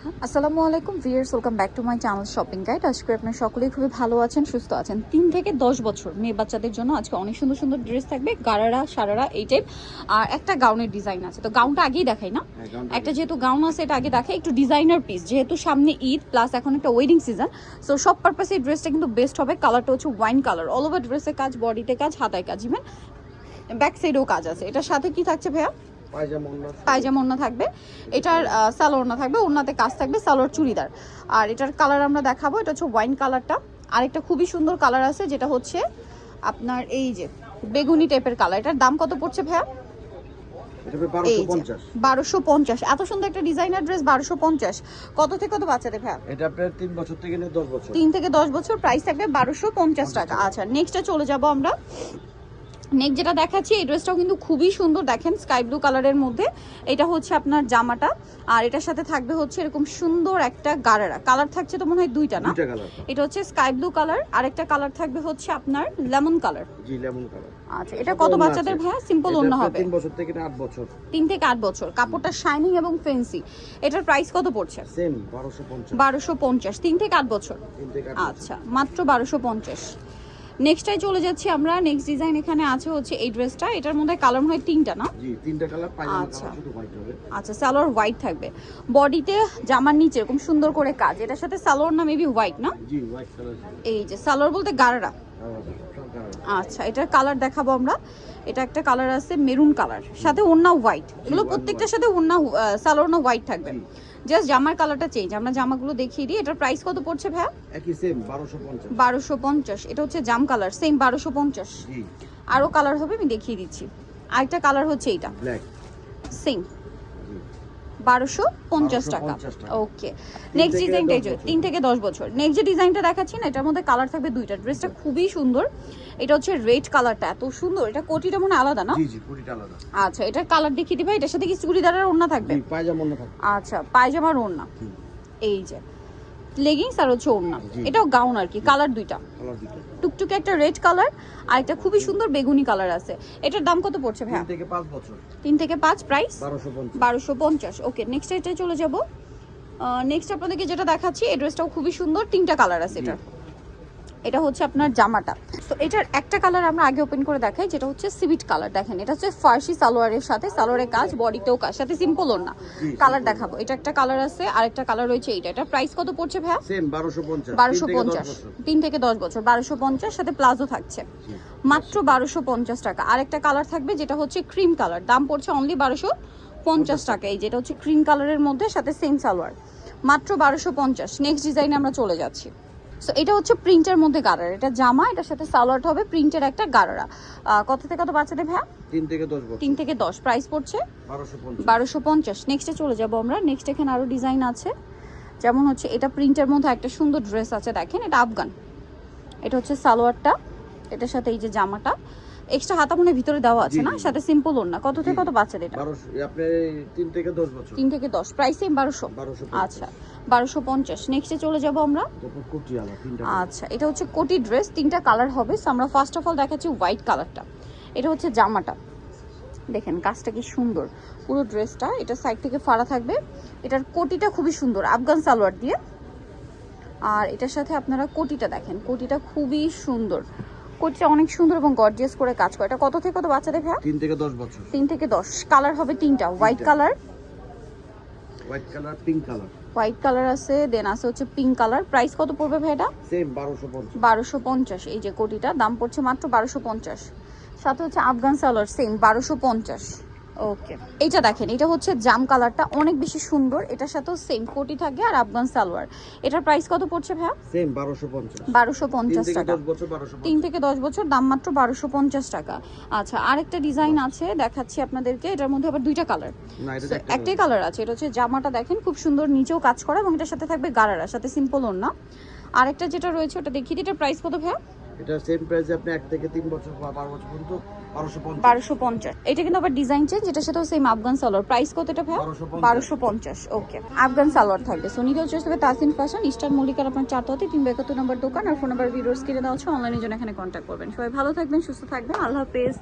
আসসালামু আলাইকুম viewers, welcome back to my channel shopping guide. আজকে আপনারা সকলেই খুবই ভালো আছেন, সুস্থ আছেন। 3 থেকে 10 বছর মেয়ে বাচ্চাদের জন্য আজকে অনেক সুন্দর সুন্দর ড্রেস থাকবে, গারারা সারারা এই টাইপ। আর একটা গাউনের ডিজাইন আছে, তো গাউনটা আগেই দেখাই না, একটা যেহেতু গাউন আছে এটা আগে দেখাই। একটু ডিজাইনার পিস, যেহেতু সামনে ঈদ প্লাস এখন একটা ওয়েডিং সিজন, সো সব পারপাসে এই ড্রেসটা কিন্তু বেস্ট হবে। কালারটা হচ্ছে ওয়াইন কালার, অল ওভার ড্রেসের কাজ, বডিতে কাজ, হাতায় কাজ, ইভেন ব্যাক সাইডেও কাজ আছে। এটার সাথে কি থাকছে ভাইয়া? পায়জামা ওড়না থাকবে, এটার সালোয়ার ওড়না থাকবে, ওড়নাতে কাজ থাকবে, সালোয়ার চুড়িদার। আর এটার কালার আমরা দেখাবো, এটা হচ্ছে ওয়াইন কালারটা। আরেকটা খুবই সুন্দর কালার আছে যেটা হচ্ছে আপনার এই যে বেগুনি টাইপের কালার। এটার দাম কত পড়ছে ভাইয়া? 1250। এত সুন্দর একটা ডিজাইনার ড্রেস 1250। কত থেকে কত বাচ্চাদের ভাইয়া? এটা আপনার 3 বছর থেকে 10 বছর। 3 থেকে 10 বছর, প্রাইস থাকবে 1250 টাকা। আচ্ছা, নেক্সটে চলে যাব আমরা। নেক্সট যেটা দেখাচ্ছি, এই ড্রেসটাও কিন্তু খুবই সুন্দর, দেখেন স্কাই ব্লু কালারের মধ্যে। এটা হচ্ছে আপনার জামাটা, আর এটার সাথে থাকবে হচ্ছে এরকম সুন্দর একটা গারারা কালার থাকছে, তো মনে হয় দুইটা না? এটা হচ্ছে স্কাই ব্লু কালার, আর একটা কালার থাকবে হচ্ছে আপনার লেমন কালার। জি, লেমন কালার। আচ্ছা, এটা কত বাচ্চাদের ভাইয়া? সিম্পল ওন্না হবে। 3 বছর থেকে 8 বছর। 3 থেকে 8 বছর, কাপড়টা শাইনিং এবং ফ্যান্সি। এটার প্রাইস কত পড়ছে? সেম 1250। 1250, 3 থেকে 8 বছর। আচ্ছা, মাত্র 1250। নেক্সটটাই চলে যাচ্ছি আমরা। নেক্সট ডিজাইন এখানে আছে হচ্ছে এই ড্রেসটা, এটার মধ্যে কালার মনে হয় 3টা না? জি, 3টা কালার। পায়জামা কালার শুধু হোয়াইট হবে। আচ্ছা, সালোয়ার হোয়াইট থাকবে, বডিতে জামার নিচে এরকম সুন্দর করে কাজ। এটার সাথে সালোয়ার না মেবি হোয়াইট না? জি, হোয়াইট কালার। এই যে সালোয়ার বলতে গারারা। আচ্ছা, এটার কালার দেখাবো আমরা। এটা একটা কালার আছে মেরুন কালার, সাথে ওড়না হোয়াইট। এগুলো প্রত্যেকটার সাথে ওড়না সালোয়ার না হোয়াইট থাকবে, জাস্ট জামার কালারটা চেঞ্জ। আমরা জামাগুলো দেখিয়ে দিই। এটার প্রাইস কত পড়ছে ভাইয়া? একই সেম 1250। 1250। এটা হচ্ছে জাম কালার, সেম 1250। জি, আরো কালার হবে, আমি দেখিয়ে দিচ্ছি। আরেকটা কালার হচ্ছে এইটা ব্ল্যাক, সেম 1250 টাকা। ওকে, নেক্সট ডিজাইনটা এই যে 3 থেকে 10 বছর। নেক্সট যে ডিজাইনটা দেখাচ্ছি না, এটার মধ্যে কালার থাকবে দুইটা। ড্রেসটা খুবই সুন্দর। এটা হচ্ছে রেড কালারটা, এত সুন্দর। এটা কোটিটা মনে আলাদা না? জি জি, কোটিটা আলাদা। আচ্ছা, এটার কালার দেখিয়ে দিবা। এটার সাথে কি চুড়িদারের ওড়না থাকবে? জি, পায়জামা ওড়না থাকবে। আচ্ছা, পায়জামার ওড়না, এই যে লেগিংস আর হচ্ছে ওড়না। এটাও গাউন আর কি, কালার দুইটা। টুকটুকে একটা রেড কালার, আর একটা খুবই সুন্দর বেগুনি কালার আছে। এটার দাম কত পড়ছে ভাইয়া? 3 থেকে 5 বছর। 3 থেকে 5, প্রাইস 1250। ওকে, নেক্সট এটাই চলে যাব। নেক্সট আপনাদেরকে যেটা দেখাচ্ছি, এই ড্রেসটাও খুবই সুন্দর, 3টা কালার আছে এটার। এটা হচ্ছে আপনার জামাটা। তো এটার একটা কালার আমরা আগে ওপেন করে দেখাই, যেটা হচ্ছে সিভিট কালার। দেখেন, এটা হচ্ছে ফার্সি সালোয়ারের সাথে, সালোয়ারের কাজ, বডিতেও কাজ, সাথে সিম্পল ওড়না। কালার দেখাবো। এটা একটা কালার আছে, আর একটা কালার রয়েছে এইটা। এটা প্রাইস কত পড়ছে ভাইয়া? সেম 1250। 1250, 3 থেকে 10 বছর, 1250, সাথে প্লাজো থাকছে, মাত্র 1250 টাকা। আর একটা কালার থাকবে যেটা হচ্ছে ক্রিম কালার, দাম পড়ছে অনলি 1250 টাকা। এই যেটা হচ্ছে ক্রিম কালারের মধ্যে, সাথে সেম সালোয়ার, মাত্র 1250। নেক্সট ডিজাইনে আমরা চলে যাচ্ছি। সো এটা হচ্ছে প্রিন্টের মধ্যে গারারা। এটা জামা, এটার সাথে সালোয়ার হবে প্রিন্টের একটা গারারা। কত থেকে কত বাচ্চাদের ভাইয়া? 3 থেকে 10 বছর। 3 থেকে 10, প্রাইস পড়ছে 1250। নেক্সটে চলে যাব আমরা। নেক্সট এখানে আরো ডিজাইন আছে, যেমন হচ্ছে এটা প্রিন্টের মধ্যে একটা সুন্দর ড্রেস আছে, দেখেন এটা আফগান। এটা হচ্ছে সালোয়ারটা, এটার সাথে এই যে জামাটা, এক্সট্রা হাতা মনে ভিতরে দেওয়া আছে না, সাথে সিম্পল ওড়না। কত থেকে কত বাচ্চাদের এটা? 12 আপনি 3 থেকে 10 বছর। 3 থেকে 10, প্রাইস সেম 1200। আচ্ছা, 1250। নেক্সটে চলে যাব আমরা। আচ্ছা, এটা হচ্ছে কোটি ড্রেস, 3টা কালার হবে। সো আমরা ফার্স্ট অফ অল দেখাচ্ছি হোয়াইট কালারটা। এটা হচ্ছে জামাটা, দেখেন কাজটা কি সুন্দর, পুরো ড্রেসটা। এটা সাইড থেকে ফাড়া থাকবে। এটার কোটিটা খুবই সুন্দর, আফগান সালোয়ার দিয়ে। আর এটার সাথে আপনারা কোটিটা দেখেন, কোটিটা খুবই সুন্দর, কোটিটা অনেক সুন্দর এবং গর্জিয়াস করে কাজ করে। এটা কত থেকে কত বাচ্চাদের ভাইয়া? 3 থেকে 10 বছর। 3 থেকে 10। কালার হবে 3টা, white colour, pink colour. White colour আছে, দেন আছে হচ্ছে পিঙ্ক কালার। প্রাইস কত পড়বে ভাই এটা? সেম 1250। 1250। এই যে কোটিটা, দাম পড়ছে মাত্র 1250। সাথে হচ্ছে আফগান সালোয়ার, সেম 1250। ওকে, এইটা দেখেন, এটা হচ্ছে জাম কালারটা, অনেক বেশি সুন্দর। এটার সাথেও সেম কোটি থাকে আর আফগান সালোয়ার। এটার প্রাইস কত পড়ছে ভাইয়া? সেম 1250। 1250 টাকা। 3 থেকে 10 বছর, দাম মাত্র 1250 টাকা। আচ্ছা, আরেকটা ডিজাইন আছে দেখাচ্ছি আপনাদেরকে। এটার মধ্যে আবার দুইটা কালার, একটাই কালার আছে। এটা হচ্ছে জামাটা, দেখেন খুব সুন্দর, নিচেও কাজ করা, এবং এটার সাথে থাকবে গারারা, সাথে সিম্পল ওড়না। আরেকটা যেটা রয়েছে ওটা দেখিয়ে দিই। এটার প্রাইস কত ভাইয়া? এটা সেম প্রাইসে আপনি 1 থেকে 3 বছর বা 12 বছর পর্যন্ত 1250। এটা কিন্তু আবার ডিজাইন চেঞ্জ, এটার সাথেও সেম আফগান সালোয়ার। প্রাইস কত এটা ভাইয়া? 1250। ওকে, আফগান সালোয়ার থাকবে। সো নিতে হচ্ছে তাসিন ফ্যাশন, ইস্টার্ন মল্লিকার আপনার 4 372 নম্বর দোকান। আর ফোন নাম্বার ভিডিওস কিনে দেওয়া হচ্ছে, অনলাইনের জন্য এখানে কন্ট্যাক্ট করবেন। সবাই ভালো থাকবেন, সুস্থ থাকবেন, আল্লাহ হাফেজ।